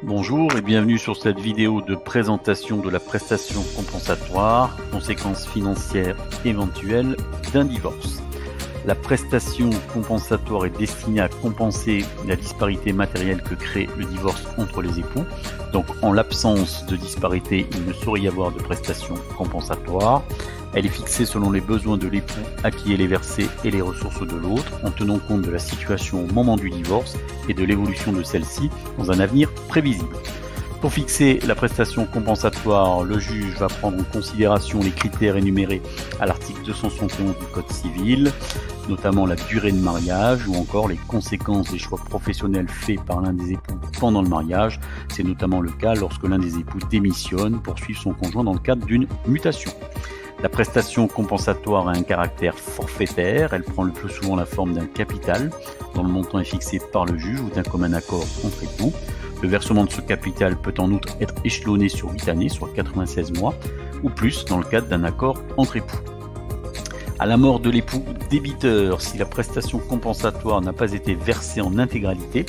Bonjour et bienvenue sur cette vidéo de présentation de la prestation compensatoire, conséquences financières éventuelles d'un divorce. La prestation compensatoire est destinée à compenser la disparité matérielle que crée le divorce entre les époux. Donc en l'absence de disparité, il ne saurait y avoir de prestation compensatoire. Elle est fixée selon les besoins de l'époux à qui elle est versée et les ressources de l'autre, en tenant compte de la situation au moment du divorce et de l'évolution de celle-ci dans un avenir prévisible. Pour fixer la prestation compensatoire, le juge va prendre en considération les critères énumérés à l'article 271 du Code civil, notamment la durée de mariage ou encore les conséquences des choix professionnels faits par l'un des époux pendant le mariage. C'est notamment le cas lorsque l'un des époux démissionne pour suivre son conjoint dans le cadre d'une mutation. La prestation compensatoire a un caractère forfaitaire, elle prend le plus souvent la forme d'un capital, dont le montant est fixé par le juge ou d'un commun accord entre époux. Le versement de ce capital peut en outre être échelonné sur 8 années, soit 96 mois, ou plus dans le cadre d'un accord entre époux. À la mort de l'époux débiteur, si la prestation compensatoire n'a pas été versée en intégralité,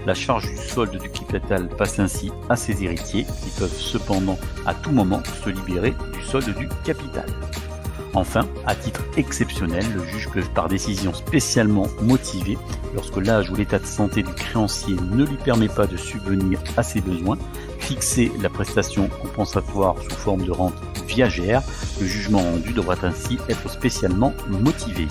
la charge du solde du capital passe ainsi à ses héritiers, qui peuvent cependant à tout moment se libérer du solde du capital. Enfin, à titre exceptionnel, le juge peut, par décision spécialement motivée, lorsque l'âge ou l'état de santé du créancier ne lui permet pas de subvenir à ses besoins, fixer la prestation compensatoire sous forme de rente viagère. Le jugement rendu devra ainsi être spécialement motivé.